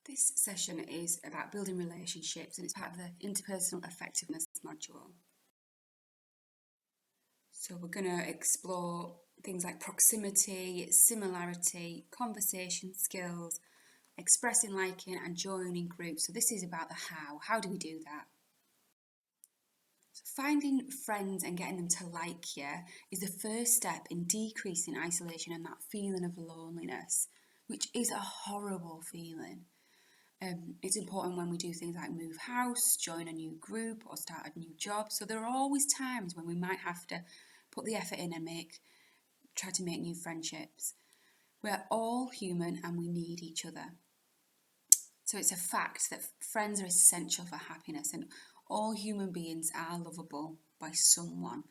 This session is about building relationships and it's part of the interpersonal effectiveness module. So we're going to explore things like proximity, similarity, conversation skills, expressing liking and joining groups. So this is about the how. How do we do that? So finding friends and getting them to like you is the first step in decreasing isolation and that feeling of loneliness, which is a horrible feeling. It's important when we do things like move house, join a new group or start a new job. So there are always times when we might have to put the effort in and try to make new friendships. We're all human and we need each other. So it's a fact that friends are essential for happiness and all human beings are lovable by someone.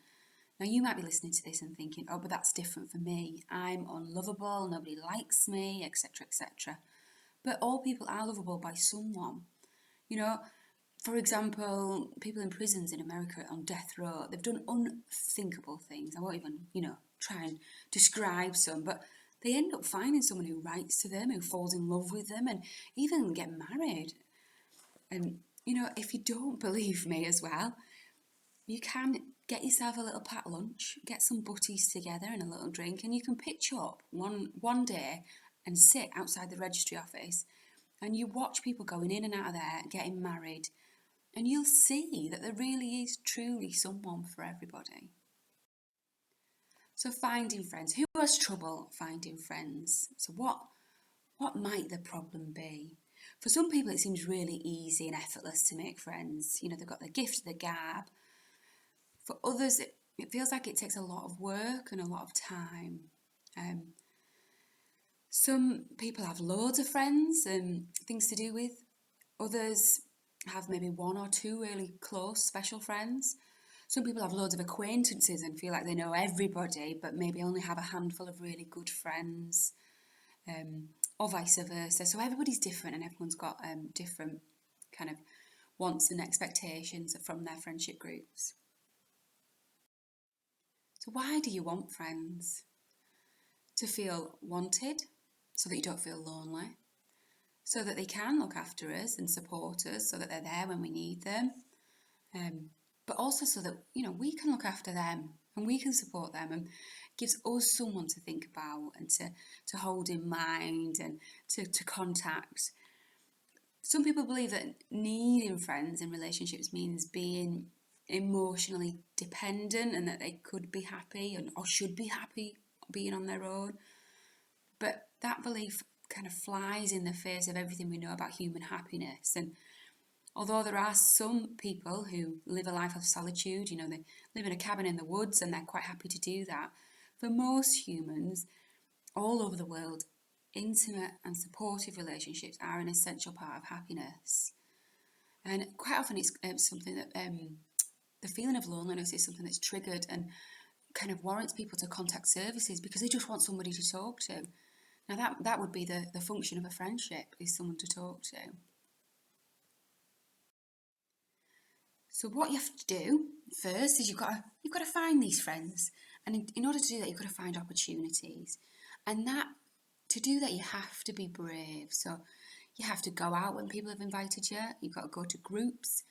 Now you might be listening to this and thinking, oh, but that's different for me. I'm unlovable, nobody likes me, etc., etc. But all people are lovable by someone. You know, for example, people in prisons in America on death row, they've done unthinkable things. I won't even, try and describe some, but they end up finding someone who writes to them, who falls in love with them, and even get married. And, if you don't believe me as well, you can get yourself a little packed lunch, get some butties together and a little drink, and you can pitch up one day and sit outside the registry office and you watch people going in and out of there, getting married, and you'll see that there really is truly someone for everybody. So finding friends. Who has trouble finding friends? So what might the problem be? For some people it seems really easy and effortless to make friends. They've got the gift of the gab. For others it feels like it takes a lot of work and a lot of time. Some people have loads of friends and things to do with. Others have maybe one or two really close, special friends. Some people have loads of acquaintances and feel like they know everybody, but maybe only have a handful of really good friends, or vice versa. So everybody's different and everyone's got different kind of wants and expectations from their friendship groups. So why do you want friends? To feel wanted, so that you don't feel lonely, so that they can look after us and support us, so that they're there when we need them, but also so that we can look after them and we can support them, and gives us someone to think about and to hold in mind and to contact. Some people believe that needing friends in relationships means being emotionally dependent and that they could be happy or should be happy being on their own. But that belief kind of flies in the face of everything we know about human happiness. And although there are some people who live a life of solitude, they live in a cabin in the woods and they're quite happy to do that, for most humans all over the world, intimate and supportive relationships are an essential part of happiness. And quite often it's something that the feeling of loneliness is something that's triggered and kind of warrants people to contact services because they just want somebody to talk to. Now that would be the function of a friendship, is someone to talk to. So what you have to do first is you've got to find these friends, and in order to do that you've got to find opportunities, and to do that you have to be brave. So you have to go out when people have invited you, you've got to go to groups,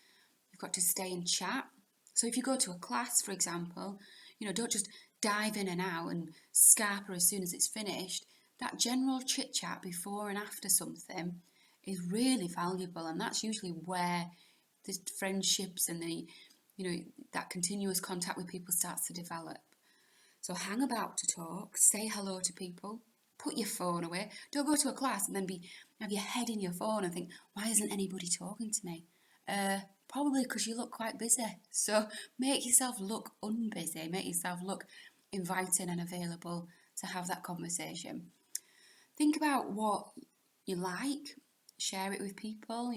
you've got to stay and chat. So if you go to a class, for example, don't just dive in and out and scarper as soon as it's finished. That general chit chat before and after something is really valuable, and that's usually where the friendships and that continuous contact with people starts to develop. So hang about to talk, say hello to people, put your phone away. Don't go to a class and then have your head in your phone and think, why isn't anybody talking to me? Probably because you look quite busy. So make yourself look unbusy, make yourself look inviting and available to have that conversation. Think about what you like, share it with people,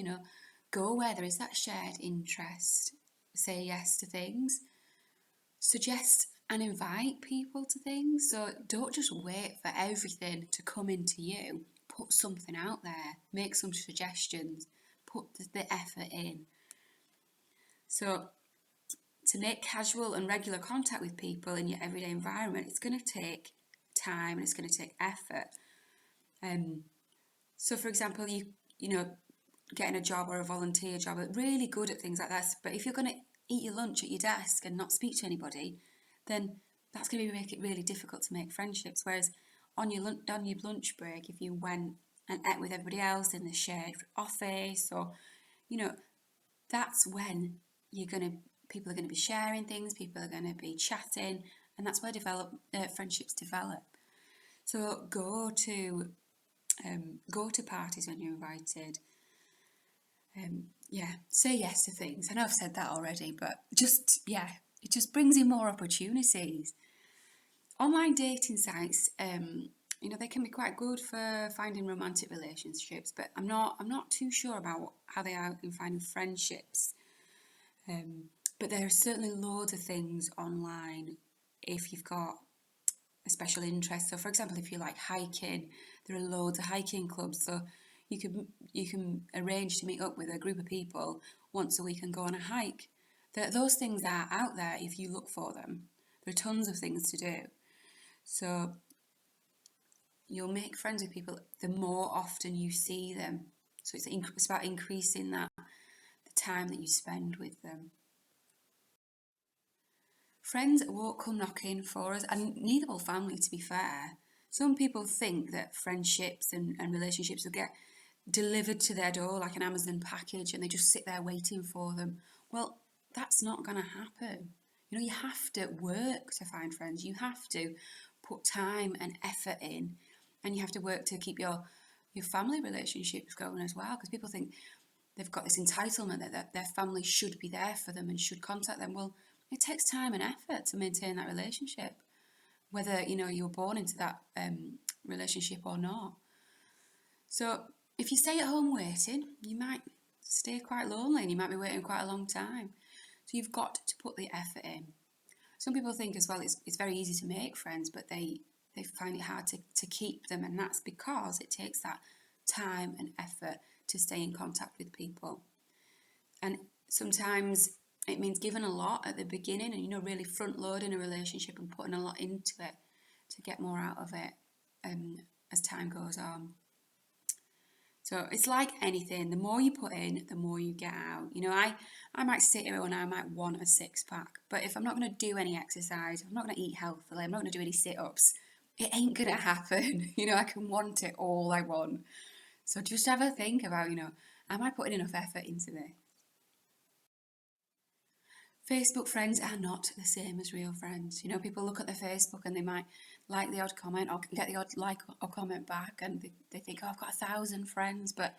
go where there is that shared interest, say yes to things, suggest and invite people to things. So don't just wait for everything to come into you. Put something out there, make some suggestions, put the effort in. So to make casual and regular contact with people in your everyday environment, it's going to take time and it's going to take effort. So for example, you getting a job or a volunteer job, are really good at things like that. But if you're going to eat your lunch at your desk and not speak to anybody, then that's going to make it really difficult to make friendships. Whereas on your lunch break, if you went and ate with everybody else in the shared office, or that's when people are going to be sharing things, people are going to be chatting, and that's where friendships develop. So go to parties when you're invited. Say yes to things. I know I've said that already, but it just brings in more opportunities. Online dating sites, they can be quite good for finding romantic relationships, but I'm not too sure about how they are in finding friendships. But there are certainly loads of things online if you've got a special interest. So, for example, if you like hiking, there are loads of hiking clubs. So you can arrange to meet up with a group of people once a week and go on a hike. Those things are out there if you look for them. There are tons of things to do. So you'll make friends with people the more often you see them. So it's about increasing the time that you spend with them. Friends won't come knocking for us, and neither will family, to be fair. Some people think that friendships and relationships will get delivered to their door like an Amazon package and they just sit there waiting for them. Well, that's not going to happen. You have to work to find friends. You have to put time and effort in, and you have to work to keep your family relationships going as well, because people think they've got this entitlement that their family should be there for them and should contact them. Well, it takes time and effort to maintain that relationship, whether you were born into that relationship or not. So if you stay at home waiting, you might stay quite lonely and you might be waiting quite a long time. So you've got to put the effort in. Some people think as well it's very easy to make friends, but they find it hard to keep them, and that's because it takes that time and effort to stay in contact with people. And sometimes it means giving a lot at the beginning and, really front loading a relationship and putting a lot into it to get more out of it as time goes on. So it's like anything. The more you put in, the more you get out. I might sit here and I might want a six-pack, but if I'm not going to do any exercise, I'm not going to eat healthily, I'm not going to do any sit-ups, it ain't going to happen. I can want it all I want. So just have a think about, am I putting enough effort into this? Facebook friends are not the same as real friends. People look at their Facebook and they might like the odd comment or get the odd like or comment back, and they think, oh, I've got 1,000 friends. But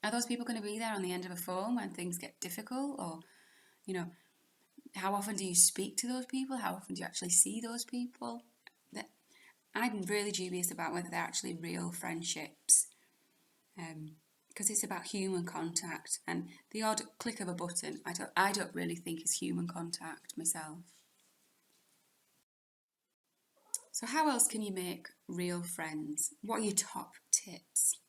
are those people going to be there on the end of a phone when things get difficult? Or, how often do you speak to those people? How often do you actually see those people? I'm really dubious about whether they're actually real friendships. Because it's about human contact, and the odd click of a button, I don't really think is human contact myself. So how else can you make real friends? What are your top tips?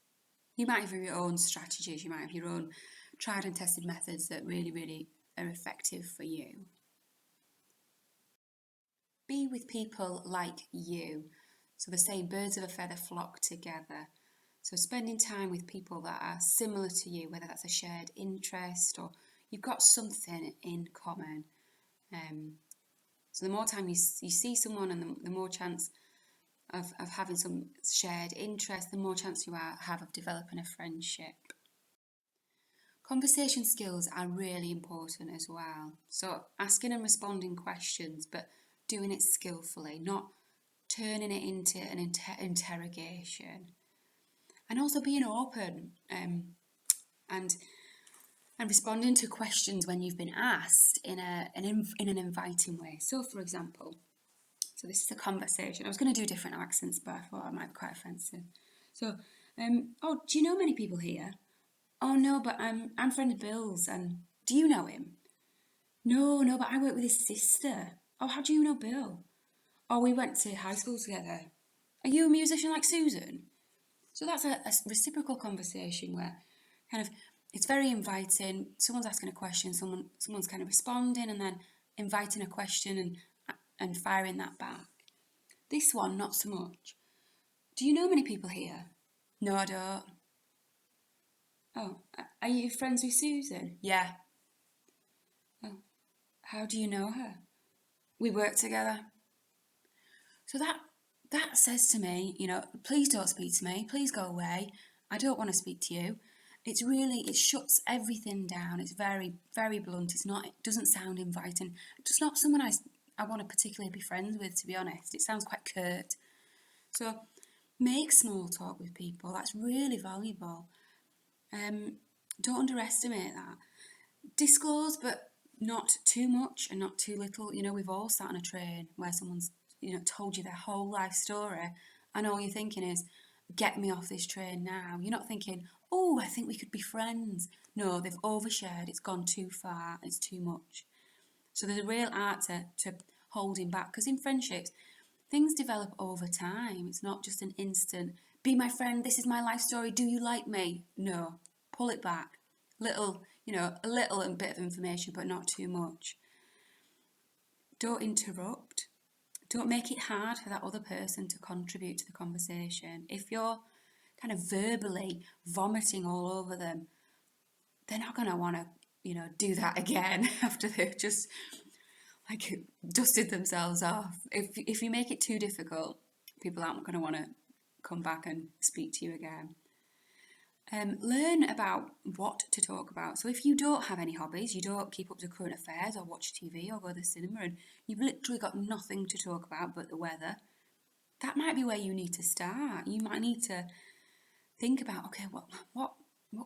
You might have your own strategies, you might have your own tried and tested methods that really, really are effective for you. Be with people like you. So they say birds of a feather flock together. So spending time with people that are similar to you, whether that's a shared interest or you've got something in common. So the more time you see someone, and the more chance of having some shared interest, the more chance you have of developing a friendship. Conversation skills are really important as well. So asking and responding questions, but doing it skillfully, not turning it into an interrogation. And also being open and responding to questions when you've been asked in an inviting way. So, for example, this is a conversation. I was going to do different accents, but I thought I might be quite offensive. So, oh, do you know many people here? Oh no, but I'm friend of Bill's, and do you know him? No, but I work with his sister. Oh, how do you know Bill? Oh, we went to high school together. Are you a musician like Susan? So that's a reciprocal conversation where kind of it's very inviting. Someone's asking a question, someone's kind of responding and then inviting a question and firing that back. This one, not so much. Do you know many people here? No, I don't. Oh, are you friends with Susan? Yeah. Oh, how do you know her? We work together. So that says to me, please don't speak to me. Please go away. I don't want to speak to you. It shuts everything down. It's very, very blunt. It doesn't sound inviting. It's not someone I want to particularly be friends with, to be honest. It sounds quite curt. So make small talk with people. That's really valuable. Don't underestimate that. Disclose, but not too much and not too little. We've all sat on a train where someone's, told you their whole life story, and all you're thinking is, get me off this train now. You're not thinking, oh, I think we could be friends. No, they've overshared. It's gone too far. It's too much. So there's a real art to holding back, because in friendships, things develop over time. It's not just an instant, be my friend, this is my life story, do you like me? No, pull it back. A little bit of information, but not too much. Don't interrupt. Don't make it hard for that other person to contribute to the conversation. If you're kind of verbally vomiting all over them, they're not going to want to, do that again after they've just dusted themselves off. If you make it too difficult, people aren't going to want to come back and speak to you again. Learn about what to talk about. So if you don't have any hobbies, you don't keep up to current affairs or watch TV or go to the cinema, and you've literally got nothing to talk about but the weather, that might be where you need to start. You might need to think about, okay, what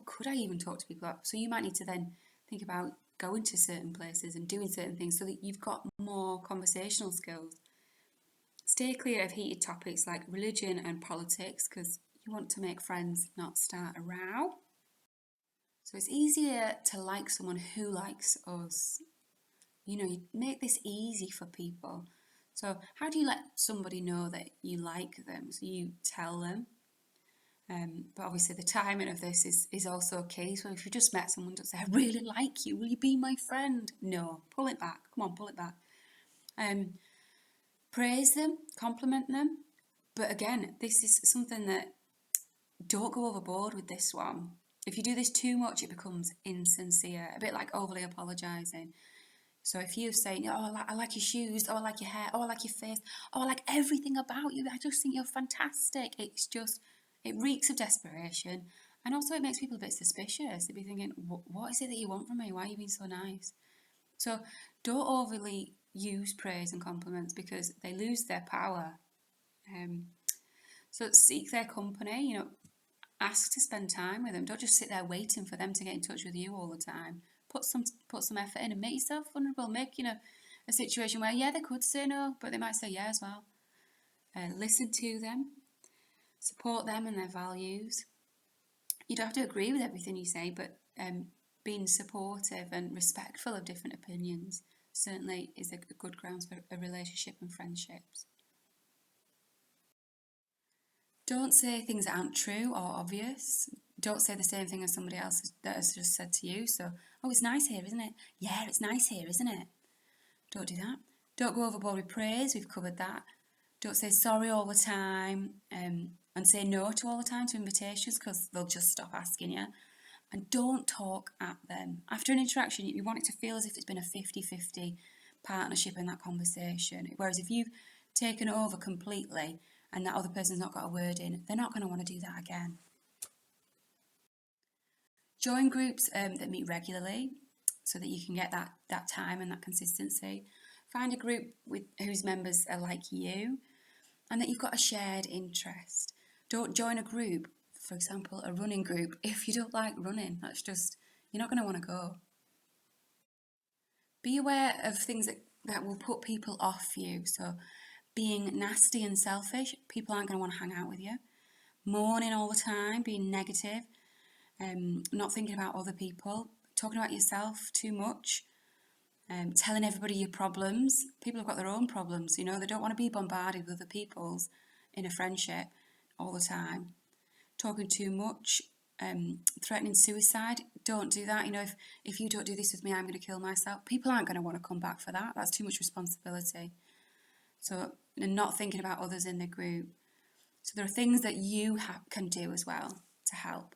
could I even talk to people about? So you might need to then think about going to certain places and doing certain things so that you've got more conversational skills. Stay clear of heated topics like religion and politics, because you want to make friends, not start a row. So it's easier to like someone who likes us. You make this easy for people. So how do you let somebody know that you like them? So you tell them. But obviously the timing of this is also key. So if you just met someone, don't say, I really like you, will you be my friend? No, pull it back. Come on, pull it back. Praise them, compliment them. But again, this is something that, don't go overboard with this one. If you do this too much, it becomes insincere, a bit like overly apologising. So if you're saying, oh, I like your shoes, oh, I like your hair, oh, I like your face, oh, I like everything about you, I just think you're fantastic. It reeks of desperation. And also it makes people a bit suspicious. They'd be thinking, what is it that you want from me? Why are you being so nice? So don't overly use praise and compliments, because they lose their power. So seek their company, ask to spend time with them. Don't just sit there waiting for them to get in touch with you all the time. Put some effort in and make yourself vulnerable. Make, a situation where, yeah, they could say no, but they might say yeah as well. Listen to them. Support them and their values. You don't have to agree with everything you say, but being supportive and respectful of different opinions certainly is a good grounds for a relationship and friendships. Don't say things that aren't true or obvious. Don't say the same thing as somebody else that has just said to you. So, oh, it's nice here, isn't it? Yeah, it's nice here, isn't it? Don't do that. Don't go overboard with praise. We've covered that. Don't say sorry all the time and say no to all the time to invitations, because they'll just stop asking you. And don't talk at them. After an interaction, you want it to feel as if it's been a 50-50 partnership in that conversation. Whereas if you've taken over completely and that other person's not got a word in, they're not going to want to do that again. Join groups that meet regularly so that you can get that time and that consistency. Find a group whose members are like you and that you've got a shared interest. Don't join a group, for example, a running group, if you don't like running. You're not going to want to go. Be aware of things that will put people off you. So being nasty and selfish, people aren't going to want to hang out with you. Mourning all the time, being negative, not thinking about other people, talking about yourself too much, telling everybody your problems. People have got their own problems, they don't want to be bombarded with other people's in a friendship all the time. Talking too much, threatening suicide, don't do that. If you don't do this with me, I'm going to kill myself. People aren't going to want to come back for that. That's too much responsibility. So, and not thinking about others in the group. So there are things that you can do as well to help.